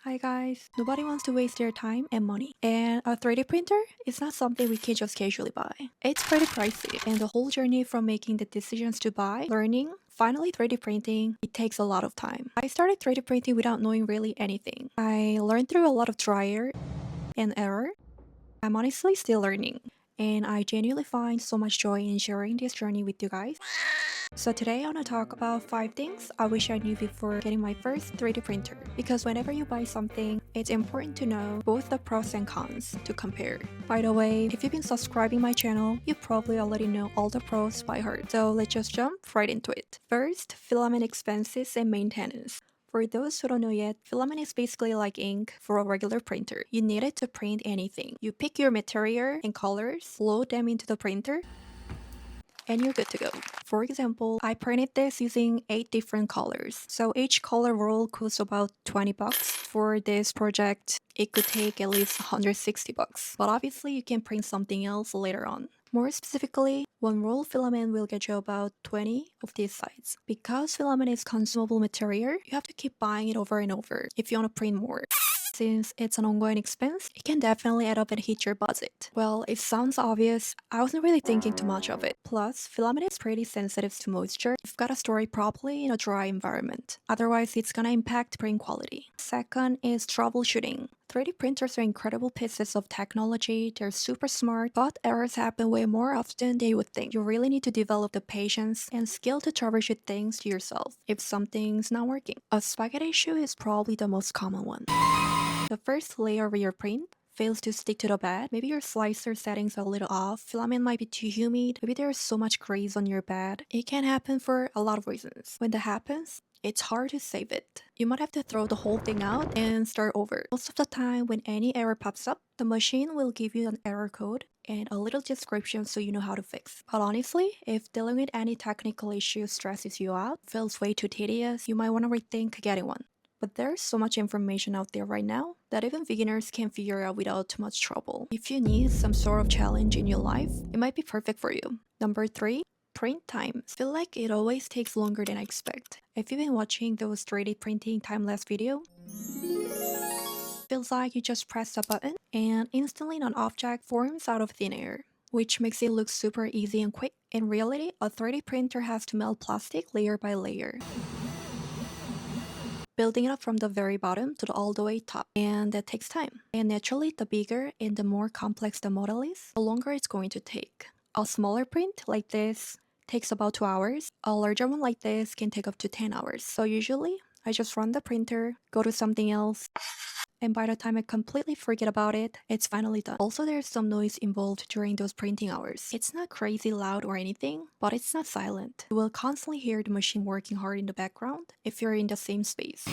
Hi guys, nobody wants to waste their time and money. And a 3D printer is not something we can just casually buy. It's pretty pricey, and the whole journey from making the decisions to buy, learning, finally 3D printing, it takes a lot of time. I started 3D printing without knowing really anything. I learned through a lot of trial and error. I'm honestly still learning, and I genuinely find so much joy in sharing this journey with you guys. So today I want to talk about 5 things I wish I knew before getting my first 3D printer. Because whenever you buy something, it's important to know both the pros and cons to compare. By the way, if you've been subscribing my channel, you probably already know all the pros by heart. So let's just jump right into it. First, filament expenses and maintenance. For those who don't know yet, filament is basically like ink for a regular printer. You need it to print anything. You pick your material and colors, load them into the printer, and you're good to go. For example, I printed this using 8 different colors. So each color roll costs about 20 bucks. For this project, it could take at least 160 bucks. But obviously you can print something else later on. More specifically, one roll filament will get you about 20 of these sides. Because filament is consumable material, you have to keep buying it over and over if you want to print more. Since it's an ongoing expense, it can definitely add up and hit your budget. Well, it sounds obvious, I wasn't really thinking too much of it. Plus, filament is pretty sensitive to moisture. You've got to store it properly in a dry environment. Otherwise, it's gonna impact print quality. Second is troubleshooting. 3D printers are incredible pieces of technology, they're super smart, but errors happen way more often than you would think. You really need to develop the patience and skill to troubleshoot things yourself if something's not working. A spaghetti issue is probably the most common one. The first layer of your print fails to stick to the bed. Maybe your slicer settings are a little off, filament might be too humid, maybe there's so much grease on your bed. It can happen for a lot of reasons. When that happens, it's hard to save it. You might have to throw the whole thing out and start over. Most of the time, when any error pops up, the machine will give you an error code and a little description so you know how to fix. But honestly, if dealing with any technical issue stresses you out, feels way too tedious, you might want to rethink getting one. But there's so much information out there right now that even beginners can figure out without too much trouble. If you need some sort of challenge in your life, it might be perfect for you. Number 3, print times. Feel like it always takes longer than I expect. If you've been watching those 3D printing time-lapse video, feels like you just press a button and instantly an object forms out of thin air, which makes it look super easy and quick. In reality, a 3D printer has to melt plastic layer by layer, building it up from the very bottom to the all the way top. And that takes time. And naturally, the bigger and the more complex the model is, the longer it's going to take. A smaller print like this takes about 2 hours. A larger one like this can take up to 10 hours. So usually, I just run the printer, go to something else, and by the time I completely forget about it, it's finally done. Also, there's some noise involved during those printing hours. It's not crazy loud or anything, but it's not silent. You will constantly hear the machine working hard in the background if you're in the same space.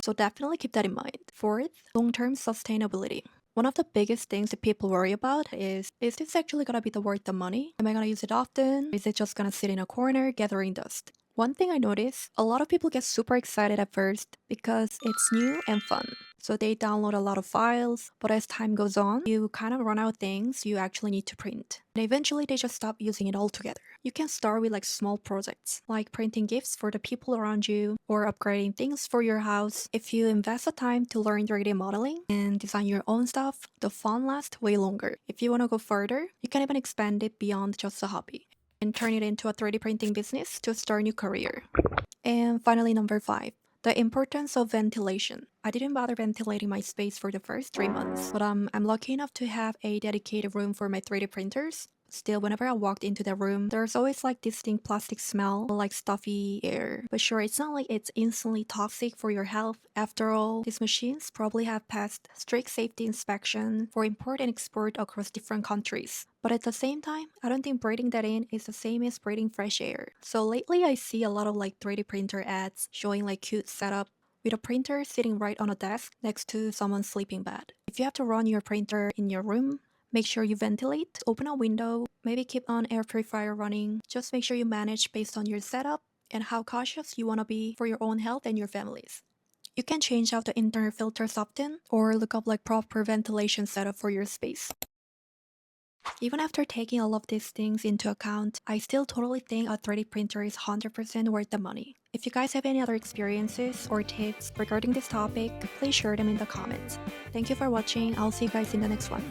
So definitely keep that in mind. Fourth, long-term sustainability. One of the biggest things that people worry about is this actually gonna be the worth the money? Am I gonna use it often? Is it just gonna sit in a corner gathering dust? One thing I noticed, a lot of people get super excited at first because it's new and fun. So they download a lot of files, but as time goes on, you kind of run out of things you actually need to print. And eventually they just stop using it altogether. You can start with like small projects, like printing gifts for the people around you or upgrading things for your house. If you invest the time to learn 3D modeling and design your own stuff, the fun lasts way longer. If you want to go further, you can even expand it beyond just a hobby and turn it into a 3D printing business to start a new career. And finally, number 5, the importance of ventilation. I didn't bother ventilating my space for the first 3 months, but I'm lucky enough to have a dedicated room for my 3D printers. Still, whenever I walked into the room, there's always like distinct plastic smell, like stuffy air. But sure, it's not like it's instantly toxic for your health. After all, these machines probably have passed strict safety inspection for import and export across different countries. But at the same time, I don't think breathing that in is the same as breathing fresh air. So lately I see a lot of like 3D printer ads showing like cute setup with a printer sitting right on a desk next to someone's sleeping bed. If you have to run your printer in your room, make sure you ventilate, open a window, maybe keep an air purifier running. Just make sure you manage based on your setup and how cautious you want to be for your own health and your family's. You can change out the internal filters often or look up like proper ventilation setup for your space. Even after taking all of these things into account, I still totally think a 3D printer is 100% worth the money. If you guys have any other experiences or tips regarding this topic, please share them in the comments. Thank you for watching. I'll see you guys in the next one.